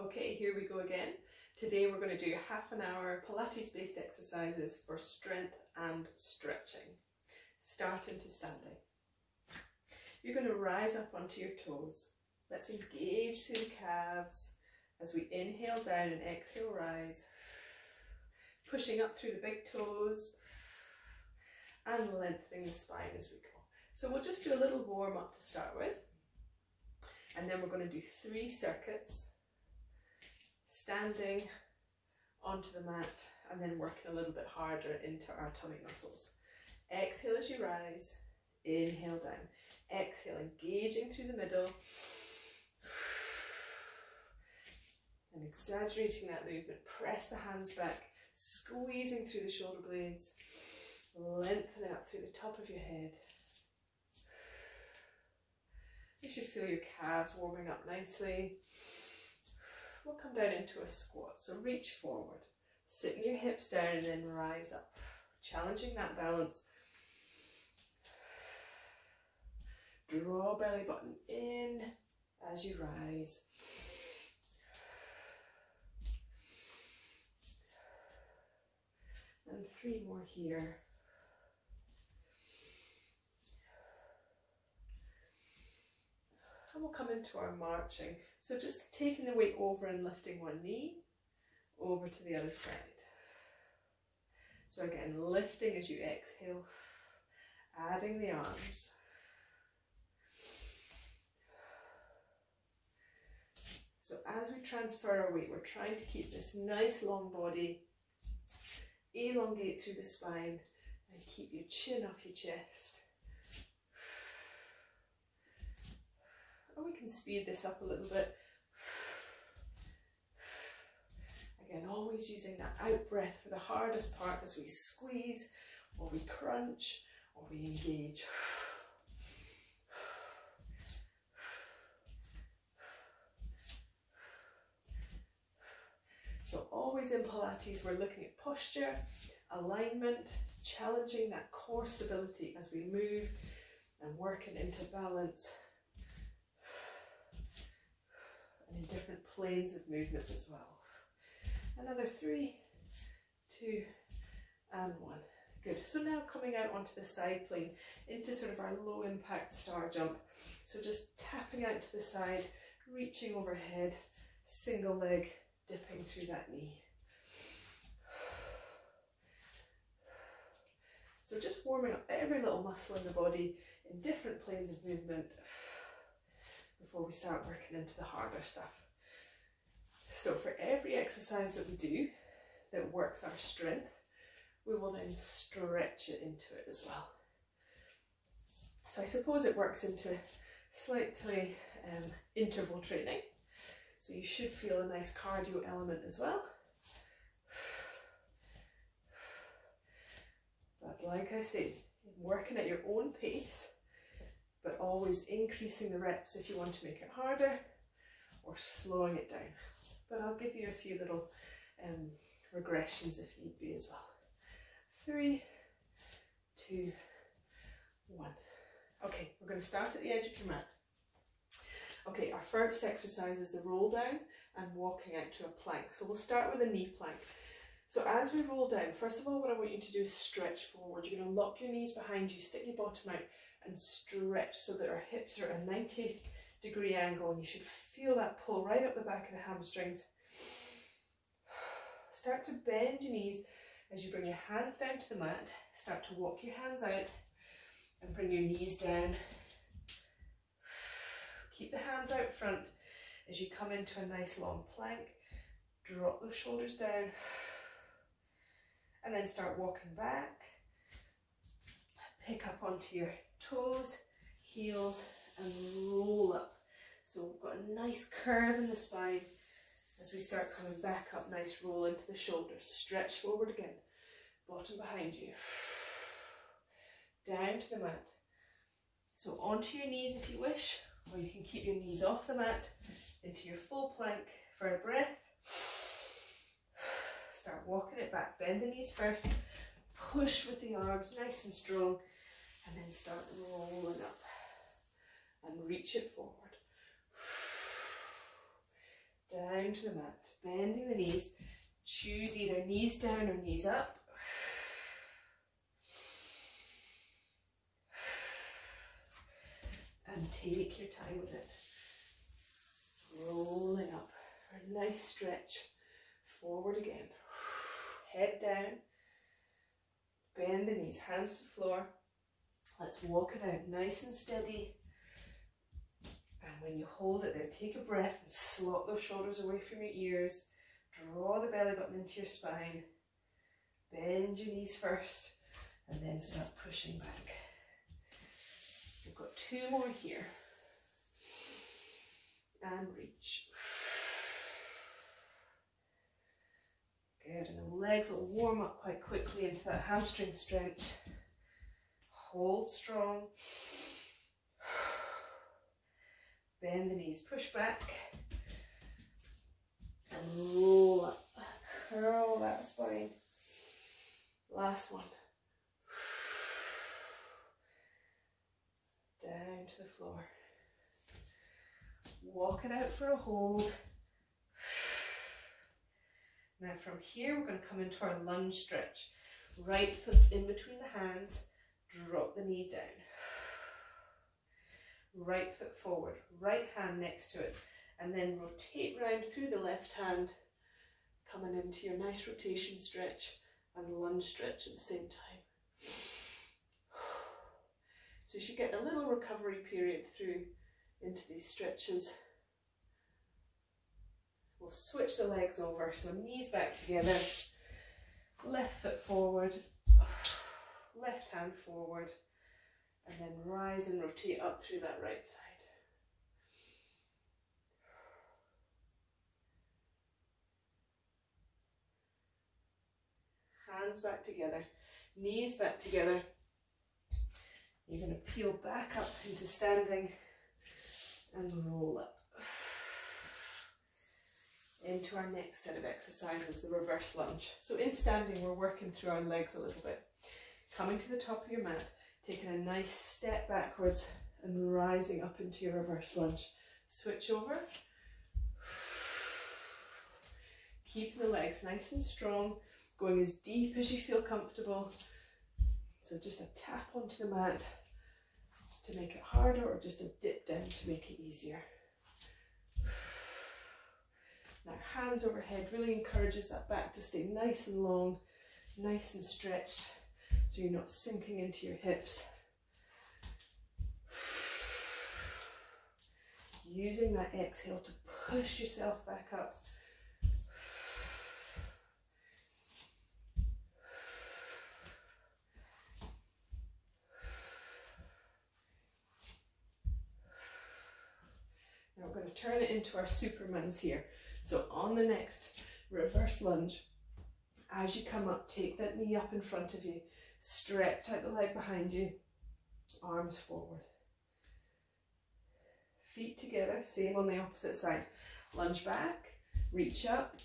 Okay, here we go again. Today we're going to do half an hour Pilates based exercises for strength and stretching. Start into standing. You're going to rise up onto your toes. Let's engage through the calves as we inhale down and exhale rise. Pushing up through the big toes and lengthening the spine as we go. So we'll just do a little warm up to start with. And then we're going to do 3 circuits. Standing onto the mat and then working a little bit harder into our tummy muscles. Exhale as you rise, inhale down. Exhale, engaging through the middle and exaggerating that movement. Press the hands back, squeezing through the shoulder blades, lengthen out through the top of your head. You should feel your calves warming up nicely. We'll come down into a squat, so reach forward, sitting your hips down and then rise up, challenging that balance. Draw belly button in as you rise. And 3 more here. And we'll come into our marching. So just taking the weight over and lifting one knee over to the other side. So again, lifting as you exhale, adding the arms. So as we transfer our weight, we're trying to keep this nice long body, elongate through the spine and keep your chin off your chest. We can speed this up a little bit. Again, always using that out breath for the hardest part as we squeeze or we crunch or we engage. So always in Pilates, we're looking at posture, alignment, challenging that core stability as we move and working into balance. And in different planes of movement as well. Another 3, 2, and 1. Good. So now coming out onto the side plane into sort of our low impact star jump. So just tapping out to the side, reaching overhead, single leg, dipping through that knee. So just warming up every little muscle in the body in different planes of movement before we start working into the harder stuff. So for every exercise that we do that works our strength, we will then stretch it into it as well. So I suppose it works into slightly interval training. So you should feel a nice cardio element as well. But like I said, working at your own pace, but always increasing the reps if you want to make it harder or slowing it down. But I'll give you a few little regressions if need be as well. 3, 2, 1. Okay, we're going to start at the edge of your mat. Okay, our first exercise is the roll down and walking out to a plank. So we'll start with a knee plank. So as we roll down, first of all, what I want you to do is stretch forward. You're going to lock your knees behind you, stick your bottom out and stretch so that our hips are at a 90-degree angle, and you should feel that pull right up the back of the hamstrings. Start to bend your knees as you bring your hands down to the mat. Start to walk your hands out and bring your knees down. Keep the hands out front as you come into a nice long plank. Drop those shoulders down and then start walking back. Pick up onto your toes, heels, and roll up. So we've got a nice curve in the spine as we start coming back up. Nice roll into the shoulders. Stretch forward again. Bottom behind you. Down to the mat. So onto your knees if you wish, or you can keep your knees off the mat into your full plank for a breath. Start walking it back. Bend the knees first. Push with the arms nice and strong. And then start rolling up and reach it forward. Down down to the mat, bending the knees. Choose either knees down or knees up. And take your time with it. Rolling up for a nice stretch. Forward again. Head down. Bend the knees, hands to the floor. Let's walk it out nice and steady. And when you hold it there, take a breath and slot those shoulders away from your ears. Draw the belly button into your spine. Bend your knees first and then start pushing back. We've got 2 more here. And reach. Good, and the legs will warm up quite quickly into that hamstring stretch. Hold strong. Bend the knees, push back. And roll up. Curl that spine. Last one. Down to the floor. Walk it out for a hold. Now from here we're going to come into our lunge stretch. Right foot in between the hands, drop the knees down. Right foot forward, right hand next to it, and then rotate round through the left hand, coming into your nice rotation stretch and lunge stretch at the same time. So you should get a little recovery period through into these stretches. We'll switch the legs over, so knees back together, left foot forward, left hand forward, and then rise and rotate up through that right side. Hands back together, knees back together. You're going to peel back up into standing and roll up. Into our next set of exercises, the reverse lunge. So in standing, we're working through our legs a little bit. Coming to the top of your mat, taking a nice step backwards and rising up into your reverse lunge. Switch over. Keeping the legs nice and strong, going as deep as you feel comfortable. So just a tap onto the mat to make it harder, or just a dip down to make it easier. Now hands overhead really encourages that back to stay nice and long, nice and stretched, so you're not sinking into your hips. Using that exhale to push yourself back up. Now we're going to turn it into our Supermans here. So on the next reverse lunge, as you come up, take that knee up in front of you, stretch out the leg behind you, arms forward. Feet together, same on the opposite side. Lunge back, reach up.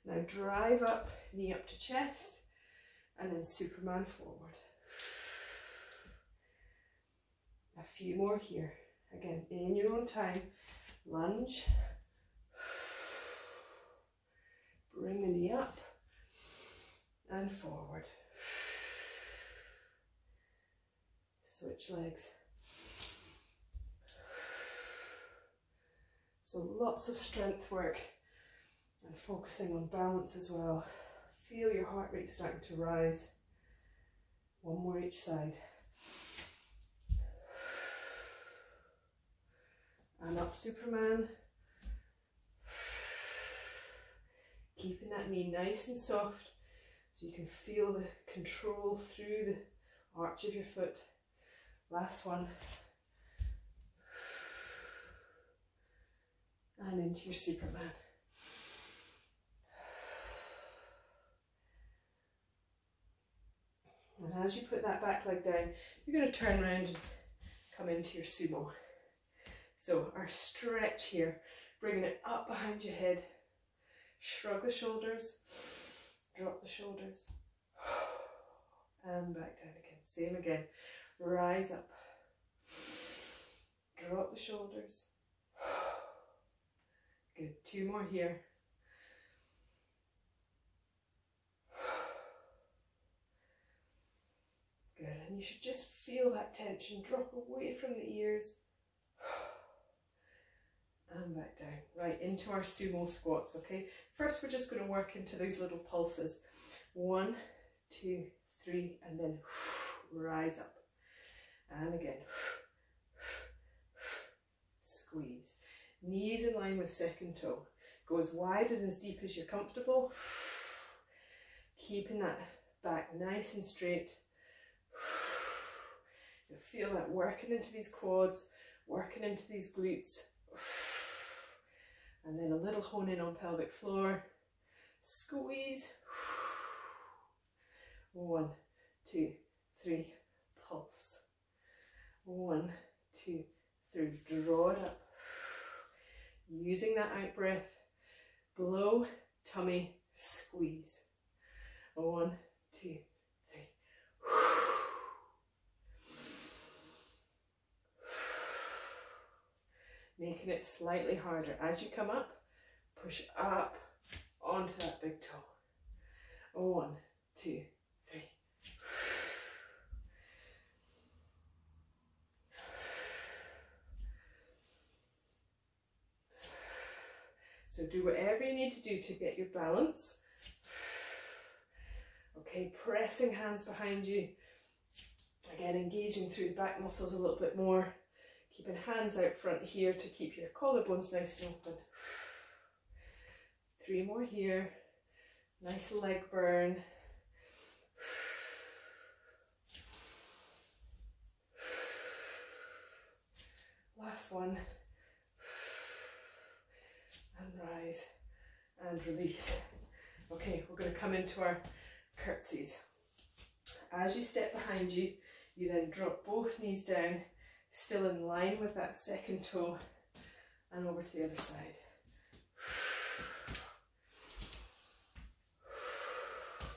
Now drive up, knee up to chest, and then Superman forward. A few more here. Again, in your own time, lunge. Bring the knee up and forward. Switch legs. So lots of strength work and focusing on balance as well. Feel your heart rate starting to rise. One more each side. And up Superman. Keeping that knee nice and soft so you can feel the control through the arch of your foot. Last one. And into your Superman. And as you put that back leg down, you're going to turn around and come into your sumo. So our stretch here, bringing it up behind your head. Shrug the shoulders, drop the shoulders, and back down again. Same again. Rise up, drop the shoulders, Good, 2 more here. Good, and you should just feel that tension drop away from the ears. And back down, right into our sumo squats, okay? First, we're just going to work into these little pulses. 1, 2, 3, and then rise up. And again, squeeze. Knees in line with second toe. Go as wide and as deep as you're comfortable. Keeping that back nice and straight. You'll feel that working into these quads, working into these glutes. And then a little hone in on pelvic floor. Squeeze. 1, 2, 3, pulse. 1, 2, 3, draw it up. Using that out breath, blow, tummy, squeeze. 1, 2, 3. Making it slightly harder. As you come up, push up onto that big toe. 1, 2, 3. So do whatever you need to do to get your balance. Okay, pressing hands behind you. Again, engaging through the back muscles a little bit more. Keeping hands out front here to keep your collarbones nice and open. 3 more here. Nice leg burn. Last one. And rise and release. Okay, we're going to come into our curtsies. As you step behind you, you then drop both knees down, still in line with that second toe, and over to the other side.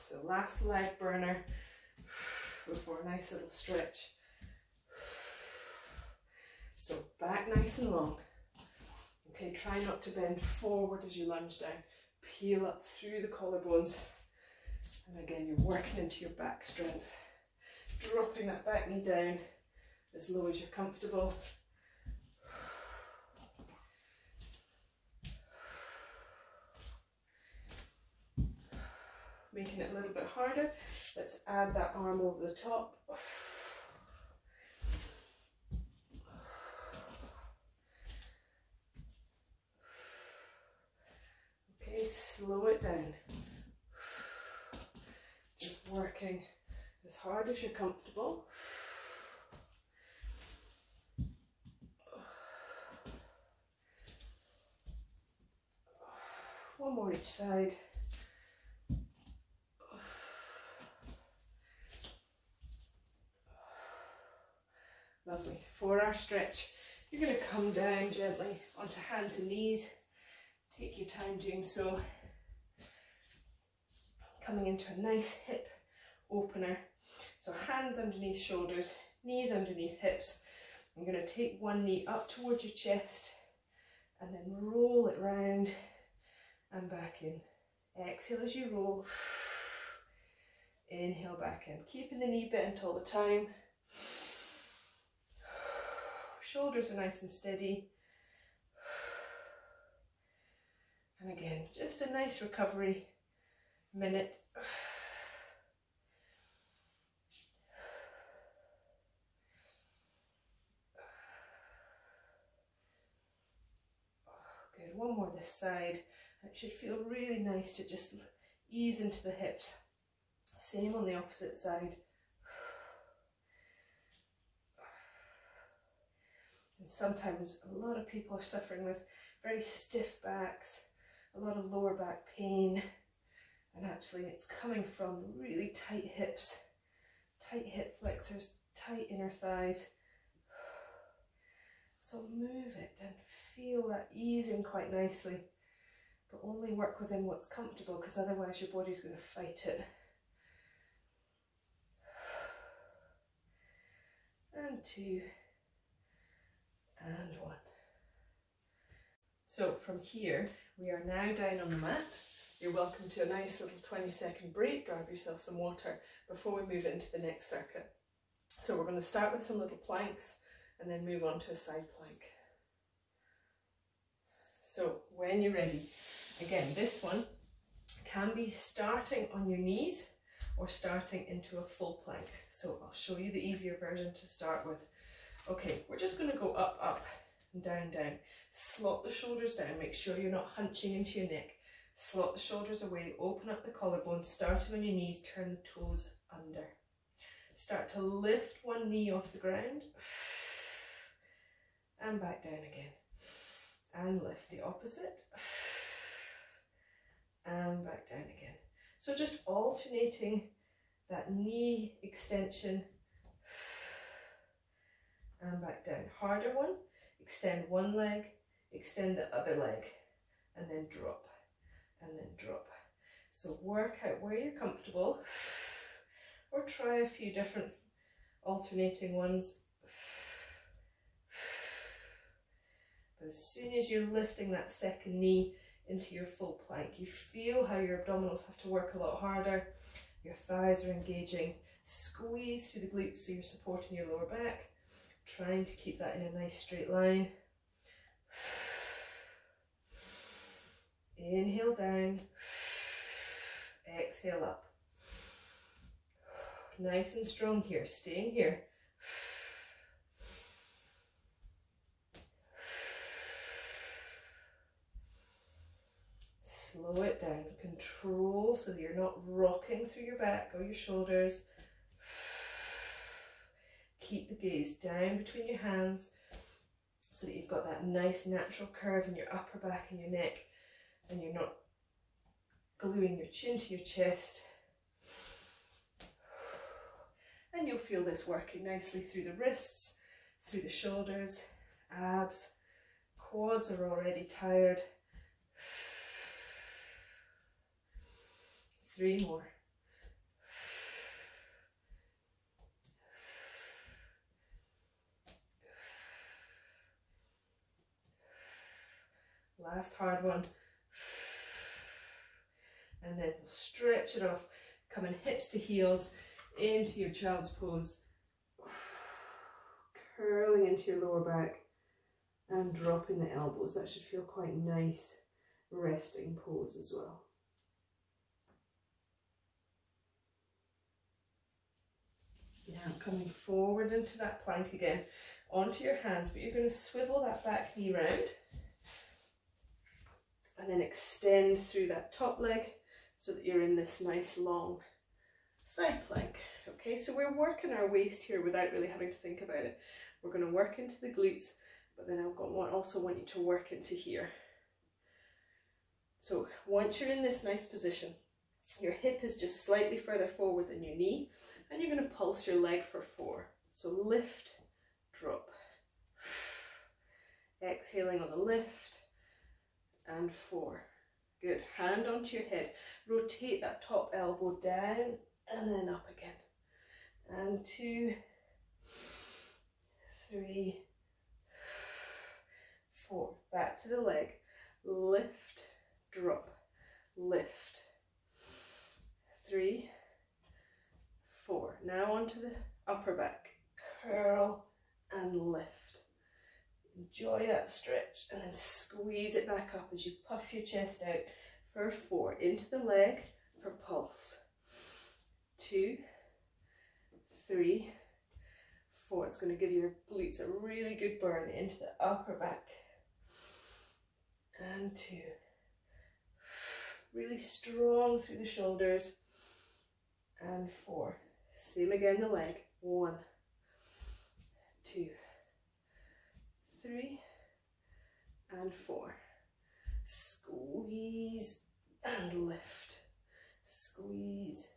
So last leg burner before a nice little stretch. So back nice and long. Okay, try not to bend forward as you lunge down. Peel up through the collarbones. And again, you're working into your back strength. Dropping that back knee down as low as you're comfortable. Making it a little bit harder. Let's add that arm over the top. Okay, slow it down. Just working as hard as you're comfortable. One more each side. Lovely. For our stretch, you're going to come down gently onto hands and knees. Take your time doing so. Coming into a nice hip opener. So hands underneath shoulders, knees underneath hips. I'm going to take one knee up towards your chest and then roll it round and back in. Exhale as you roll. Inhale back in. Keeping the knee bent all the time. Shoulders are nice and steady. And again, just a nice recovery minute. Good, one more this side. It should feel really nice to just ease into the hips. Same on the opposite side. And sometimes a lot of people are suffering with very stiff backs, a lot of lower back pain, and actually it's coming from really tight hips, tight hip flexors, tight inner thighs. So move it and feel that easing quite nicely, but only work within what's comfortable, because otherwise your body's going to fight it. And 2 and 1. So from here, we are now down on the mat. You're welcome to a nice little 20-second break, grab yourself some water before we move into the next circuit. So we're going to start with some little planks and then move on to a side plank. So when you're ready, again, this one can be starting on your knees or starting into a full plank. So I'll show you the easier version to start with. Okay, we're just going to go up, up, and down, down. Slot the shoulders down, make sure you're not hunching into your neck. Slot the shoulders away, open up the collarbone, starting on your knees, turn the toes under. Start to lift one knee off the ground, and back down again. And lift the opposite, and back down again. So just alternating that knee extension, and back down. Harder one, extend one leg, extend the other leg, and then drop, and then drop. So work out where you're comfortable, or try a few different alternating ones. But as soon as you're lifting that second knee into your full plank, you feel how your abdominals have to work a lot harder. Your thighs are engaging. Squeeze through the glutes so you're supporting your lower back. Trying to keep that in a nice straight line. Inhale down. Exhale up. Nice and strong here, staying here. Slow it down, control so that you're not rocking through your back or your shoulders. Keep the gaze down between your hands so that you've got that nice natural curve in your upper back and your neck, and you're not gluing your chin to your chest. And you'll feel this working nicely through the wrists, through the shoulders, abs, quads are already tired. 3 more. Last hard one. And then we'll stretch it off, coming hips to heels into your child's pose. Curling into your lower back and dropping the elbows. That should feel quite nice, resting pose as well. Now coming forward into that plank again, onto your hands, but you're going to swivel that back knee round and then extend through that top leg so that you're in this nice long side plank. Okay, so we're working our waist here without really having to think about it. We're going to work into the glutes, but then I also want you to work into here. So once you're in this nice position, your hip is just slightly further forward than your knee, and you're going to pulse your leg for 4. So lift, drop. Exhaling on the lift, and 4. Good. Hand onto your head. Rotate that top elbow down and then up again. And 2, 3, 4. Back to the leg. Lift, drop, lift. 3, 4. Now onto the upper back. Curl and lift. Enjoy that stretch and then squeeze it back up as you puff your chest out for 4. Into the leg for pulse. 2, 3, 4. It's going to give your glutes a really good burn into the upper back. And 2. Really strong through the shoulders. And 4. Same again, the leg. 1, 2, 3, and 4. Squeeze and lift. Squeeze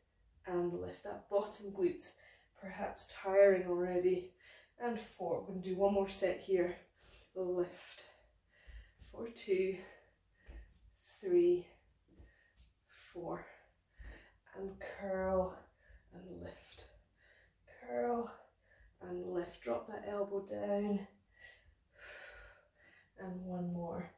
and lift. That bottom glutes perhaps tiring already. And 4. We're going to do one more set here. Lift. For 2, 3, 4. And curl and lift. Curl and lift. Drop that elbow down. And one more.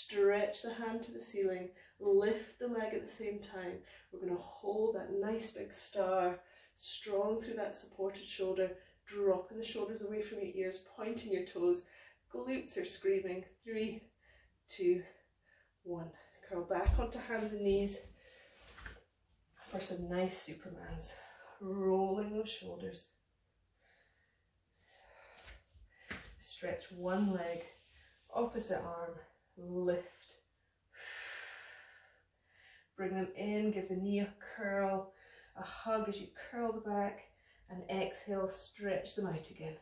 stretch the hand to the ceiling, lift the leg at the same time. We're going to hold that nice big star, strong through that supported shoulder, dropping the shoulders away from your ears, pointing your toes, glutes are screaming. 3, 2, 1. Curl back onto hands and knees for some nice Supermans. Rolling those shoulders. Stretch one leg, opposite arm, lift. Bring them in, give the knee a curl, a hug as you curl the back, and exhale, stretch them out again.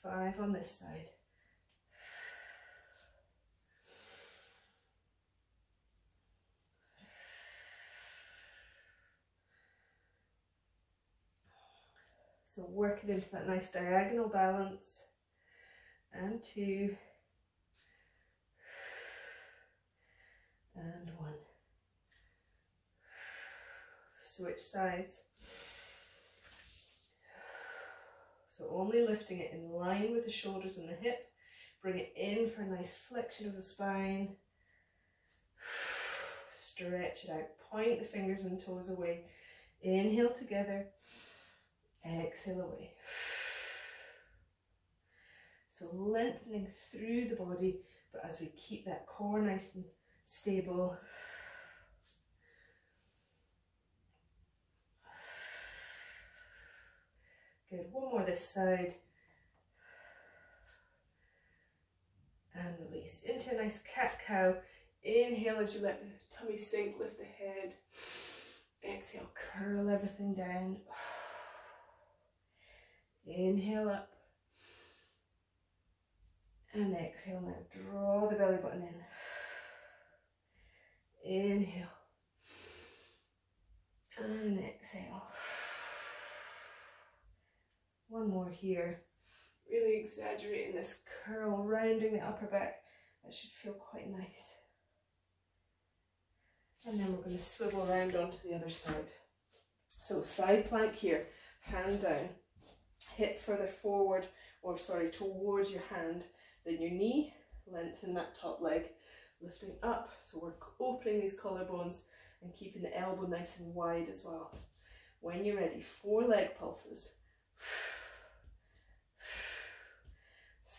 5 on this side. So working into that nice diagonal balance. And 2. And 1. Switch sides. So only lifting it in line with the shoulders and the hip. Bring it in for a nice flexion of the spine. Stretch it out. Point the fingers and toes away. Inhale together. Exhale away. So lengthening through the body, but as we keep that core nice and stable. Good. One more this side. And release into a nice cat-cow. Inhale as you let the tummy sink, lift the head. Exhale, curl everything down. Inhale up. And exhale now. Draw the belly button in. Inhale. And exhale. One more here. Really exaggerating this curl, rounding the upper back. That should feel quite nice. And then we're going to swivel around onto the other side. So side plank here, hand down, hip further forward, or sorry, towards your hand, then your knee, lengthen that top leg, lifting up. So we're opening these collarbones and keeping the elbow nice and wide as well. When you're ready, 4 leg pulses.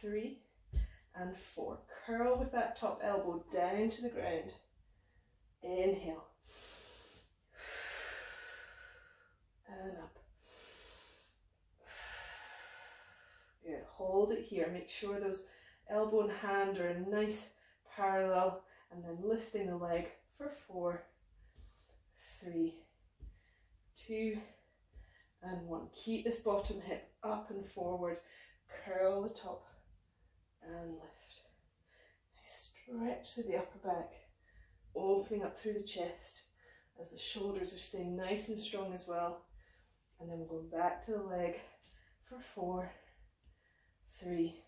3 and 4. Curl with that top elbow down to the ground. Inhale. And up. Good. Hold it here. Make sure those elbow and hand are nice parallel, and then lifting the leg for 4, 3, 2, and 1. Keep this bottom hip up and forward. Curl the top and lift. Stretch through the upper back, opening up through the chest as the shoulders are staying nice and strong as well. And then we're going back to the leg for 4, 3,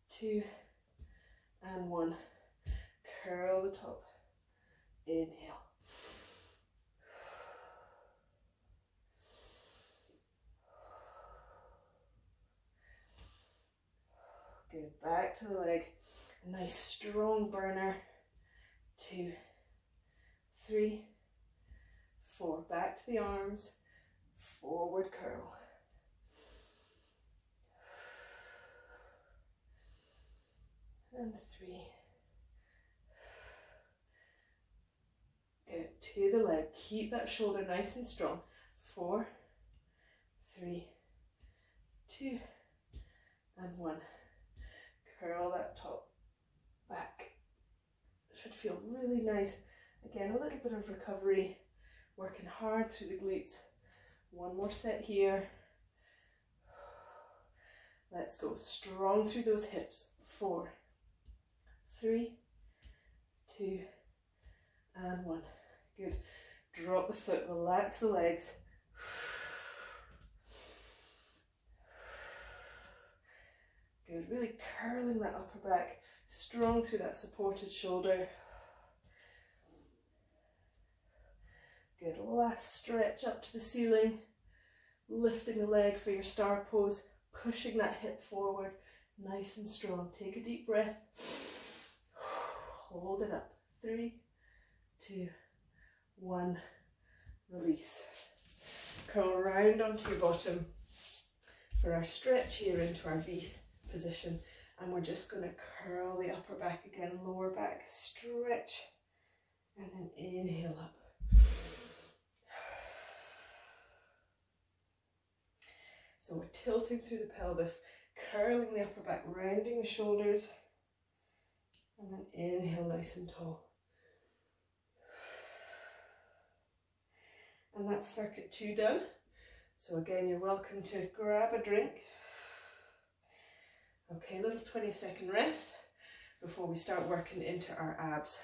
2, and 1. Curl the top. Inhale. Good. Back to the leg. A nice strong burner. 2, 3, 4. Back to the arms. Forward curl. And 3. Good. To the leg. Keep that shoulder nice and strong. 4, 3, 2, and 1. Curl that top back. Should feel really nice. Again, a little bit of recovery. Working hard through the glutes. One more set here. Let's go. Strong through those hips. 4, 3, 2, and 1. Good. Drop the foot. Relax the legs. Good. Really curling that upper back. Strong through that supported shoulder. Good. Last stretch up to the ceiling. Lifting the leg for your star pose. Pushing that hip forward. Nice and strong. Take a deep breath. Hold it up. 3, 2, 1. Release. Curl around onto your bottom for our stretch here into our V position. And we're just going to curl the upper back again, lower back, stretch, and then inhale up. So we're tilting through the pelvis, curling the upper back, rounding the shoulders, and then inhale nice and tall. And that's circuit 2 done. So again, you're welcome to grab a drink. Okay, a little 20-second rest before we start working into our abs.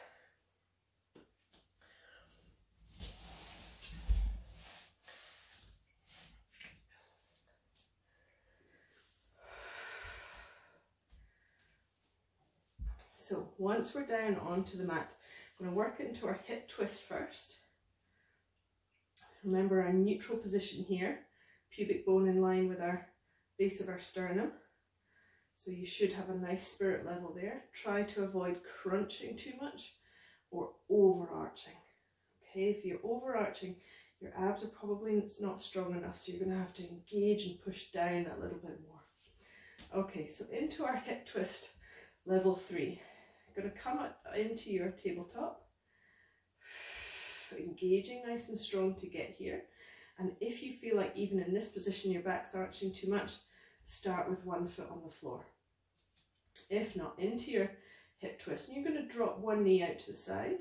So once we're down onto the mat, I'm going to work into our hip twist first. Remember our neutral position here, pubic bone in line with our base of our sternum. So you should have a nice spirit level there. Try to avoid crunching too much or overarching. Okay, if you're overarching, your abs are probably not strong enough, so you're going to have to engage and push down that little bit more. Okay, so into our hip twist, level 3. You're going to come up into your tabletop. Engaging nice and strong to get here, and if you feel like even in this position your back's arching too much, start with one foot on the floor. If not, into your hip twist, and you're going to drop one knee out to the side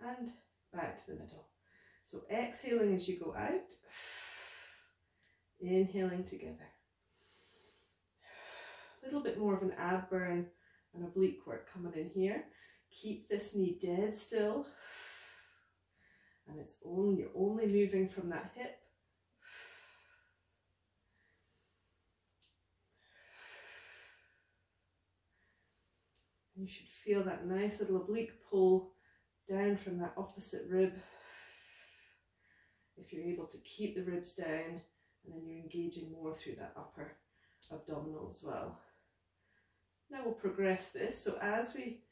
and back to the middle. So exhaling as you go out, inhaling together. A little bit more of an ab burn and oblique work coming in here. Keep this knee dead still, and you're only moving from that hip. And you should feel that nice little oblique pull down from that opposite rib. If you're able to keep the ribs down, and then you're engaging more through that upper abdominal as well. Now we'll progress this. So as we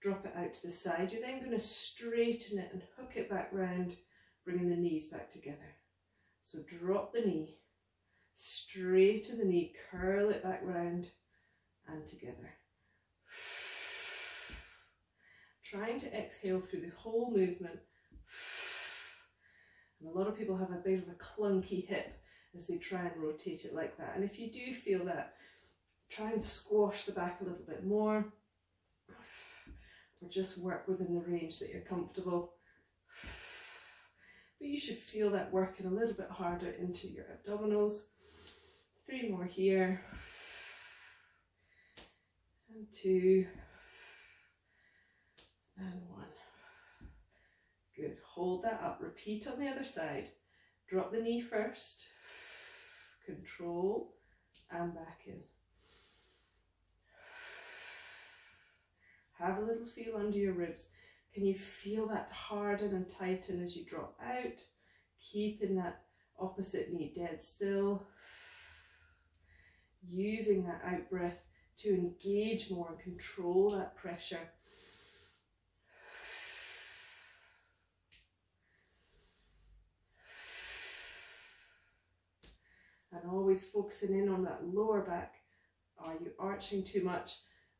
drop it out to the side, you're then going to straighten it and hook it back round, bringing the knees back together. So drop the knee, straighten the knee, curl it back round and together. Trying to exhale through the whole movement. And a lot of people have a bit of a clunky hip as they try and rotate it like that. And if you do feel that, try and squash the back a little bit more. Or just work within the range that you're comfortable. But you should feel that working a little bit harder into your abdominals. 3 more here. And 2. And 1. Good. Hold that up. Repeat on the other side. Drop the knee first. Control and back in. Have a little feel under your ribs. Can you feel that harden and tighten as you drop out? Keeping that opposite knee dead still. Using that out breath to engage more and control that pressure. And always focusing in on that lower back. Are you arching too much?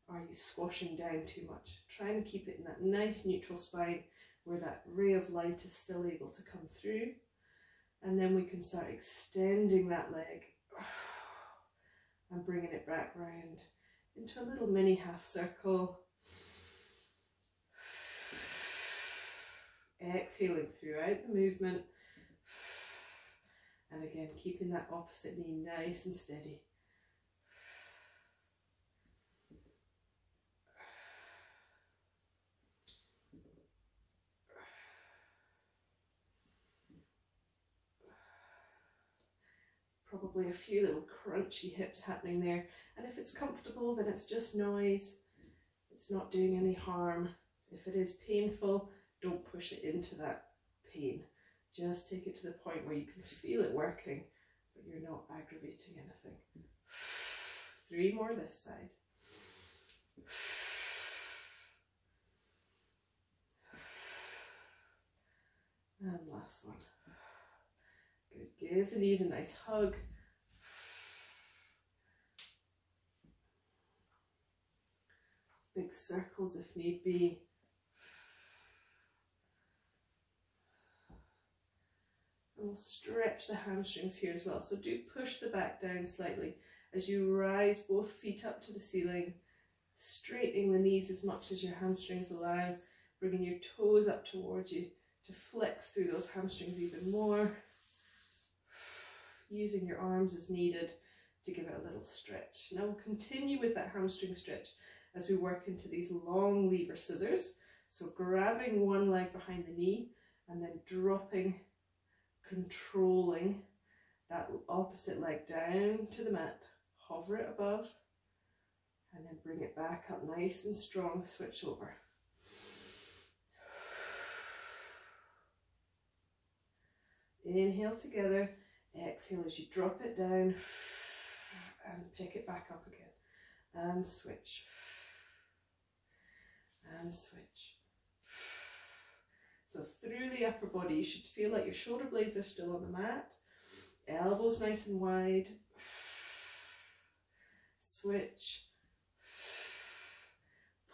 Are you squashing down too much? Try and keep it in that nice neutral spine where that ray of light is still able to come through. And then we can start extending that leg and bringing it back round into a little mini half circle. Exhaling throughout the movement. And again, keeping that opposite knee nice and steady. Probably a few little crunchy hips happening there, and if it's comfortable then it's just noise, it's not doing any harm. If it is painful, don't push it into that pain, just take it to the point where you can feel it working but you're not aggravating anything. 3 more this side. And last one. Good. Give the knees a nice hug. Big circles if need be. And we'll stretch the hamstrings here as well. So do push the back down slightly as you rise both feet up to the ceiling, straightening the knees as much as your hamstrings allow, bringing your toes up towards you to flex through those hamstrings even more, using your arms as needed to give it a little stretch. Now we'll continue with that hamstring stretch as we work into these long lever scissors. So grabbing one leg behind the knee and then dropping, controlling that opposite leg down to the mat, hover it above, and then bring it back up nice and strong, switch over. Inhale together, exhale as you drop it down and pick it back up again, and switch, and switch. So through the upper body, you should feel like your shoulder blades are still on the mat, elbows nice and wide, switch,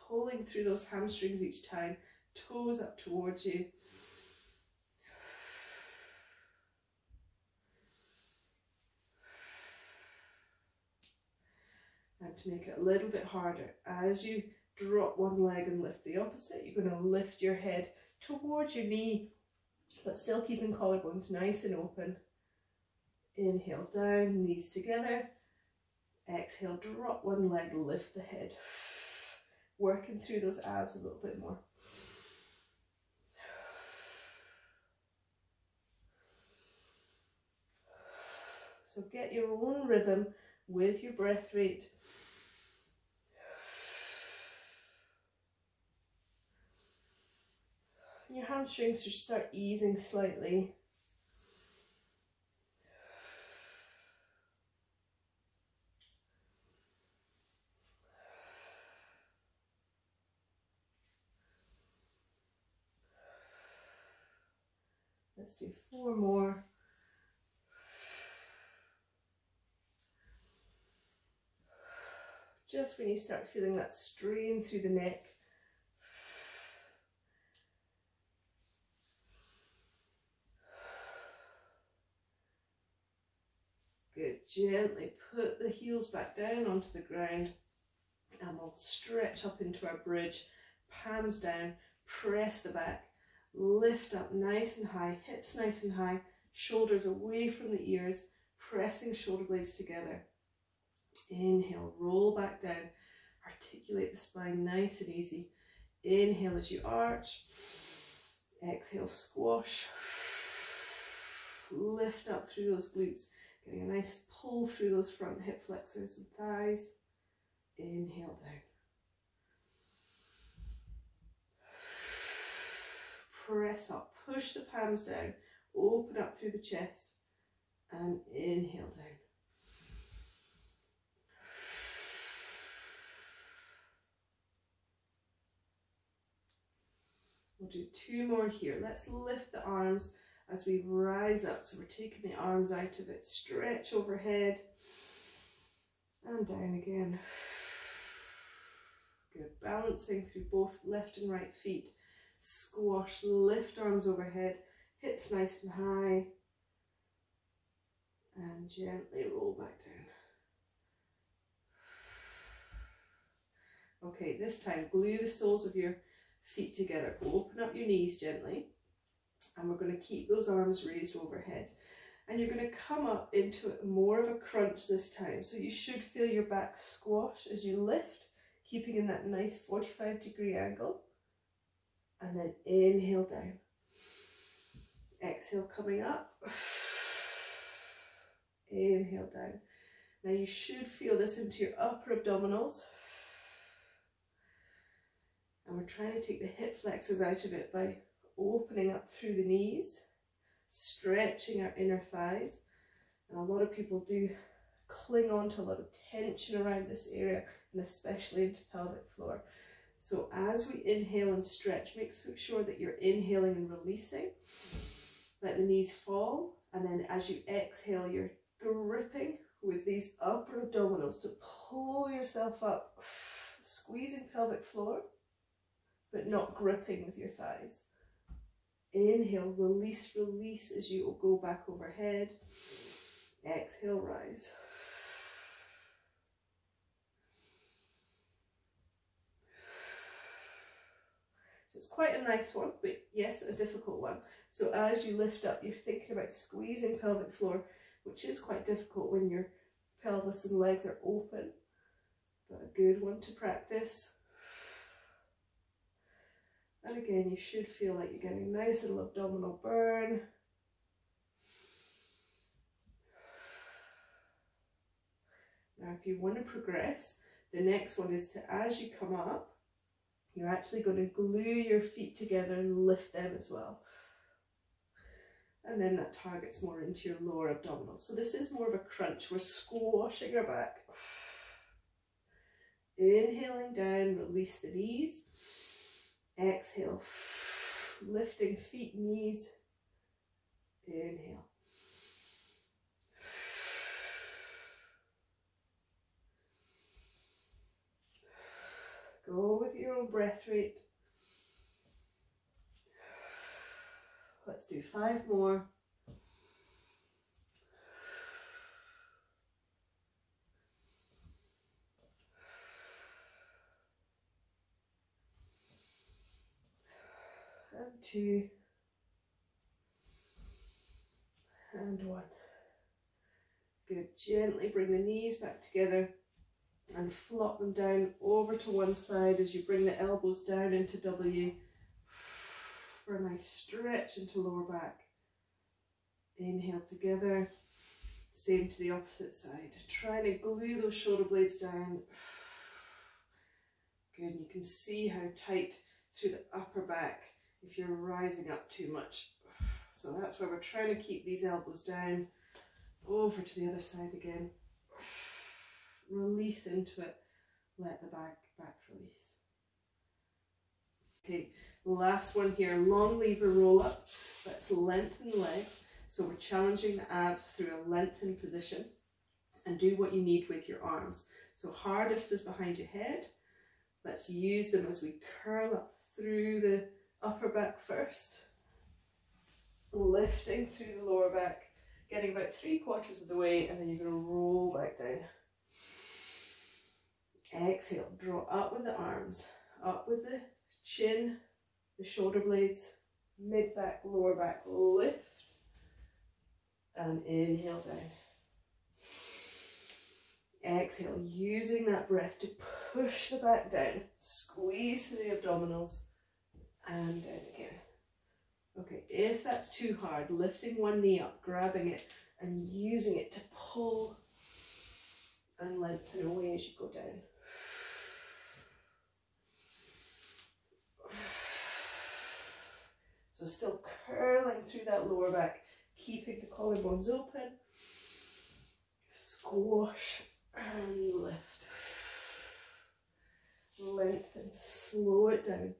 pulling through those hamstrings each time, toes up towards you. And to make it a little bit harder, as you drop one leg and lift the opposite, you're going to lift your head towards your knee, but still keeping collarbones nice and open. Inhale down, knees together. Exhale, drop one leg, lift the head. Working through those abs a little bit more. So get your own rhythm with your breath rate. Your hamstrings should start easing slightly. Let's do 4 more. Just when you start feeling that strain through the neck, good. Gently put the heels back down onto the ground and we'll stretch up into our bridge, palms down, press the back, lift up nice and high, hips nice and high, shoulders away from the ears, pressing shoulder blades together. Inhale, roll back down, articulate the spine nice and easy. Inhale as you arch, exhale, squash, lift up through those glutes, getting a nice pull through those front hip flexors and thighs. Inhale down. Press up, push the palms down, open up through the chest, and inhale down. We'll do 2 more here. Let's lift the arms as we rise up. So we're taking the arms out of it. Stretch overhead and down again. Good. Balancing through both left and right feet. Squash, lift arms overhead, hips nice and high, and gently roll back down. Okay, this time glue the soles of your feet together. Open up your knees gently, and we're going to keep those arms raised overhead. And you're going to come up into more of a crunch this time. So you should feel your back squash as you lift, keeping in that nice 45-degree angle. And then inhale down. Exhale, coming up. Inhale down. Now you should feel this into your upper abdominals. And we're trying to take the hip flexors out of it by opening up through the knees, stretching our inner thighs. And a lot of people do cling on to a lot of tension around this area, and especially into pelvic floor. So as we inhale and stretch, make sure that you're inhaling and releasing. Let the knees fall, and then as you exhale, you're gripping with these upper abdominals to pull yourself up, squeezing pelvic floor, but not gripping with your thighs. Inhale, release, release as you go back overhead. Exhale, rise. So it's quite a nice one, but yes, a difficult one. So as you lift up, you're thinking about squeezing pelvic floor, which is quite difficult when your pelvis and legs are open, but a good one to practice. And again, you should feel like you're getting a nice little abdominal burn. Now, if you want to progress, the next one is to, as you come up, you're actually going to glue your feet together and lift them as well. And then that targets more into your lower abdominal. So this is more of a crunch. We're squashing our back. Inhaling down, release the knees. Exhale, lifting feet, knees. Inhale. Go with your own breath rate. Let's do 5 more. And 2. And 1. Good. Gently bring the knees back together and flop them down over to one side as you bring the elbows down into W for a nice stretch into lower back. Inhale together. Same to the opposite side. Trying to glue those shoulder blades down. Good. You can see how tight through the upper back if you're rising up too much. So that's why we're trying to keep these elbows down. Over to the other side again. Release into it. Let the back release. Okay, last one here. Long lever roll up. Let's lengthen the legs. So we're challenging the abs through a lengthened position. And do what you need with your arms. So hardest is behind your head. Let's use them as we curl up through the upper back first. Lifting through the lower back. Getting about 3/4 of the way, and then you're going to roll back down. Exhale, draw up with the arms, up with the chin, the shoulder blades, mid back, lower back, lift, and inhale down. Exhale, using that breath to push the back down, squeeze through the abdominals, and down again. Okay, if that's too hard, lifting one knee up, grabbing it, and using it to pull and lengthen away as you go down. So still curling through that lower back, keeping the collarbones open. Squash and lift. Lengthen, slow it down.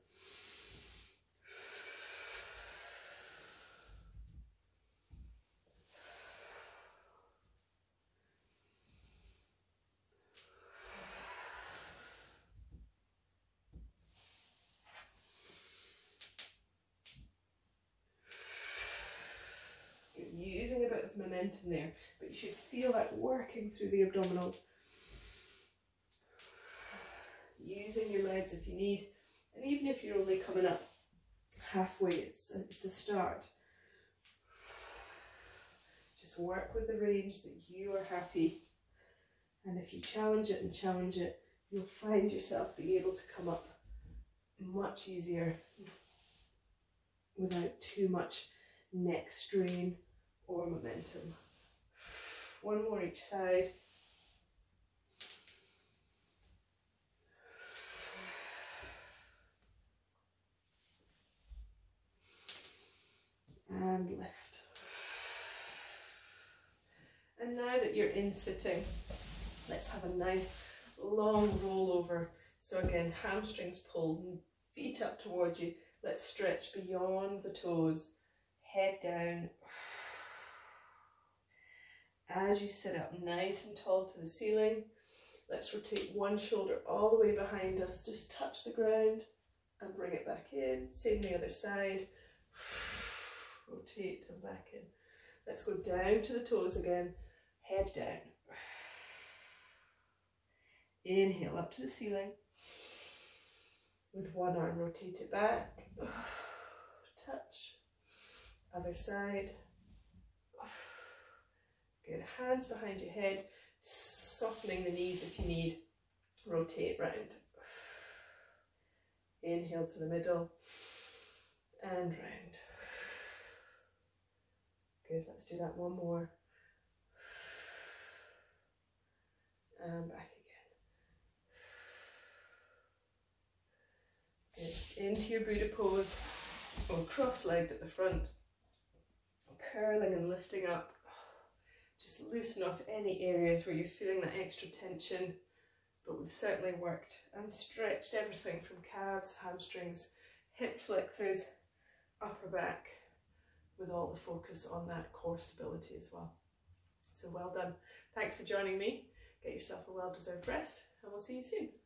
Using a bit of momentum there, but you should feel that working through the abdominals. Using your legs if you need, and even if you're only coming up halfway, it's a start. Just work with the range that you are happy, and if you challenge it, you'll find yourself being able to come up much easier without too much neck strain or momentum. One more each side. And lift. And now that you're in sitting, let's have a nice long rollover. So again, hamstrings pulled, feet up towards you. Let's stretch beyond the toes, head down. As you sit up nice and tall to the ceiling, let's rotate one shoulder all the way behind us. Just touch the ground and bring it back in. Same the other side. Rotate and back in. Let's go down to the toes again. Head down. Inhale up to the ceiling. With one arm, rotate it back. Touch. Other side. Good. Hands behind your head. Softening the knees if you need. Rotate round. Inhale to the middle. And round. Good. Let's do that one more. And back again. Good. Into your Buddha pose, or cross-legged at the front, curling and lifting up. Just loosen off any areas where you're feeling that extra tension, but we've certainly worked and stretched everything from calves, hamstrings, hip flexors, upper back, with all the focus on that core stability as well. So well done. Thanks for joining me. Get yourself a well-deserved rest, and we'll see you soon.